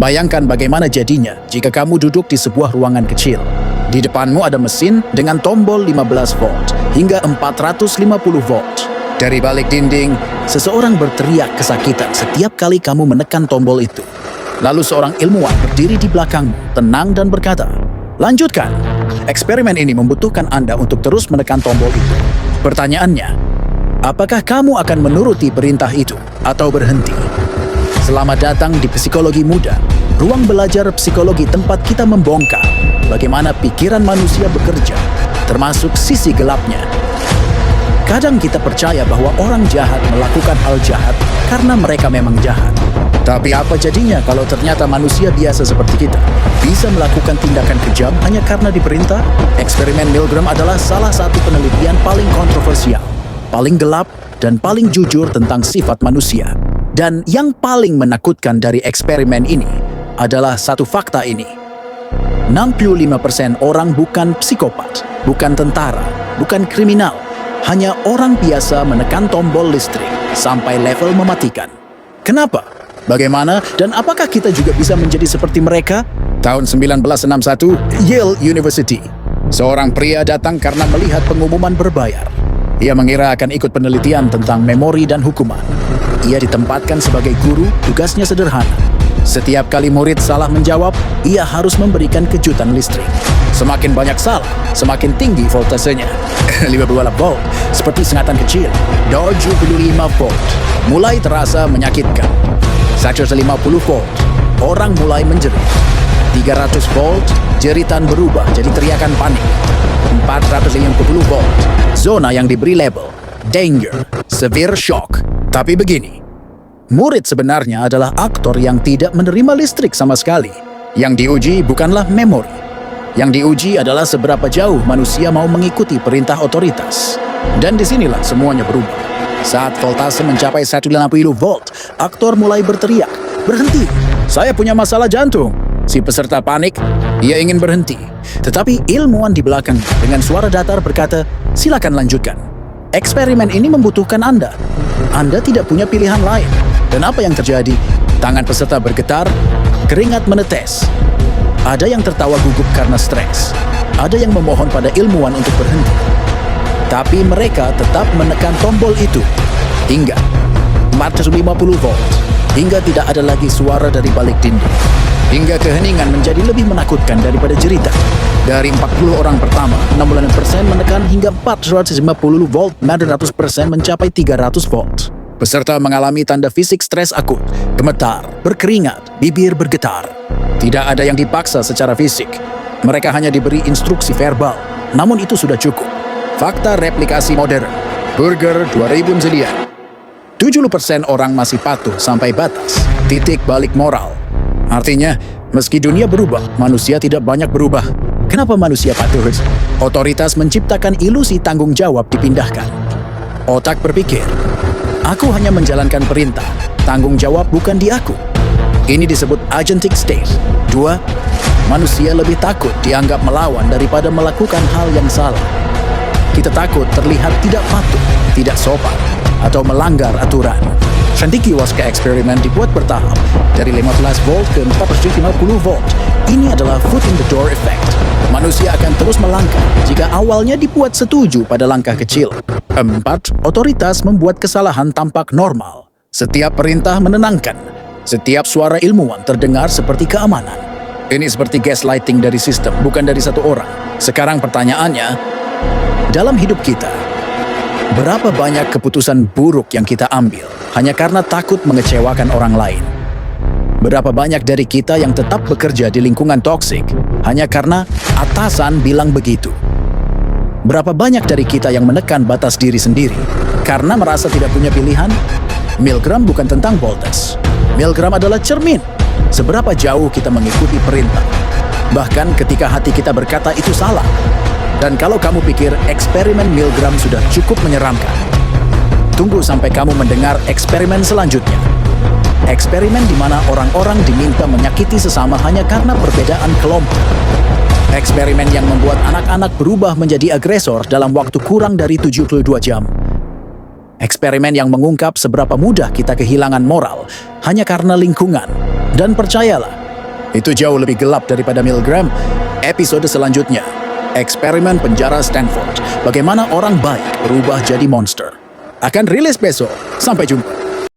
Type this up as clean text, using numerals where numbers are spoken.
Bayangkan bagaimana jadinya jika kamu duduk di sebuah ruangan kecil. Di depanmu ada mesin dengan tombol 15 volt hingga 450 volt. Dari balik dinding, seseorang berteriak kesakitan setiap kali kamu menekan tombol itu. Lalu seorang ilmuwan berdiri di belakangmu, tenang dan berkata, "Lanjutkan. Eksperimen ini membutuhkan Anda untuk terus menekan tombol itu." Pertanyaannya, apakah kamu akan menuruti perintah itu atau berhenti? Selamat datang di Psikologi Muda, ruang belajar psikologi tempat kita membongkar bagaimana pikiran manusia bekerja, termasuk sisi gelapnya. Kadang kita percaya bahwa orang jahat melakukan hal jahat karena mereka memang jahat. Tapi apa jadinya kalau ternyata manusia biasa seperti kita bisa melakukan tindakan kejam hanya karena diperintah? Eksperimen Milgram adalah salah satu penelitian paling kontroversial, paling gelap, dan paling jujur tentang sifat manusia. Dan yang paling menakutkan dari eksperimen ini adalah satu fakta ini. 65% orang bukan psikopat, bukan tentara, bukan kriminal. Hanya orang biasa menekan tombol listrik sampai level mematikan. Kenapa? Bagaimana? Dan apakah kita juga bisa menjadi seperti mereka? Tahun 1961, Yale University. Seorang pria datang karena melihat pengumuman berbayar. Ia mengira akan ikut penelitian tentang memori dan hukuman. Ia ditempatkan sebagai guru, tugasnya sederhana. Setiap kali murid salah menjawab, ia harus memberikan kejutan listrik. Semakin banyak salah, semakin tinggi voltasenya. 52 volt, seperti sengatan kecil. 75 volt, mulai terasa menyakitkan. 150 volt, orang mulai menjerit. 300 volt, jeritan berubah jadi teriakan panik. 450 volt, zona yang diberi label danger, severe shock. Tapi begini, murid sebenarnya adalah aktor yang tidak menerima listrik sama sekali. Yang diuji bukanlah memori. Yang diuji adalah seberapa jauh manusia mau mengikuti perintah otoritas. Dan disinilah semuanya berubah. Saat voltase mencapai 150 volt, aktor mulai berteriak, "Berhenti, saya punya masalah jantung." Si peserta panik, ia ingin berhenti. Tetapi ilmuwan di belakang dengan suara datar berkata, "Silakan lanjutkan. Eksperimen ini membutuhkan Anda. Anda tidak punya pilihan lain." Dan apa yang terjadi? Tangan peserta bergetar, keringat menetes. Ada yang tertawa gugup karena stres. Ada yang memohon pada ilmuwan untuk berhenti. Tapi mereka tetap menekan tombol itu hingga 450 volt, hingga tidak ada lagi suara dari balik dinding, hingga keheningan menjadi lebih menakutkan daripada jeritan. Dari 40 orang pertama, 60% menekan hingga 450 volt, 400% mencapai 300 volt. Peserta mengalami tanda fisik stres akut, gemetar, berkeringat, bibir bergetar. Tidak ada yang dipaksa secara fisik. Mereka hanya diberi instruksi verbal, namun itu sudah cukup. Fakta replikasi modern, Burger 2000 sedia. 70% orang masih patuh sampai batas. Titik balik moral. Artinya, meski dunia berubah, manusia tidak banyak berubah. Kenapa manusia patuh? Otoritas menciptakan ilusi tanggung jawab dipindahkan. Otak berpikir, aku hanya menjalankan perintah, tanggung jawab bukan di aku. Ini disebut agentic state. 2. Manusia lebih takut dianggap melawan daripada melakukan hal yang salah. Kita takut terlihat tidak patuh, tidak sopan, atau melanggar aturan. Shantikiwaska eksperimen dibuat bertahap dari 15 volt ke 450 volt. Ini adalah foot in the door effect. Manusia akan terus melangkah jika awalnya dibuat setuju pada langkah kecil. 4. Otoritas membuat kesalahan tampak normal. Setiap perintah menenangkan. Setiap suara ilmuwan terdengar seperti keamanan. Ini seperti gaslighting dari sistem, bukan dari satu orang. Sekarang pertanyaannya, dalam hidup kita, berapa banyak keputusan buruk yang kita ambil hanya karena takut mengecewakan orang lain? Berapa banyak dari kita yang tetap bekerja di lingkungan toksik hanya karena atasan bilang begitu? Berapa banyak dari kita yang menekan batas diri sendiri karena merasa tidak punya pilihan? Milgram bukan tentang voltage. Milgram adalah cermin. Seberapa jauh kita mengikuti perintah. Bahkan ketika hati kita berkata itu salah. Dan kalau kamu pikir eksperimen Milgram sudah cukup menyeramkan, tunggu sampai kamu mendengar eksperimen selanjutnya. Eksperimen di mana orang-orang diminta menyakiti sesama hanya karena perbedaan kelompok. Eksperimen yang membuat anak-anak berubah menjadi agresor dalam waktu kurang dari 72 jam. Eksperimen yang mengungkap seberapa mudah kita kehilangan moral hanya karena lingkungan. Dan percayalah, Itu jauh lebih gelap daripada Milgram. Episode selanjutnya, eksperimen penjara Stanford. Bagaimana orang baik berubah jadi monster. Akan rilis besok. Sampai jumpa.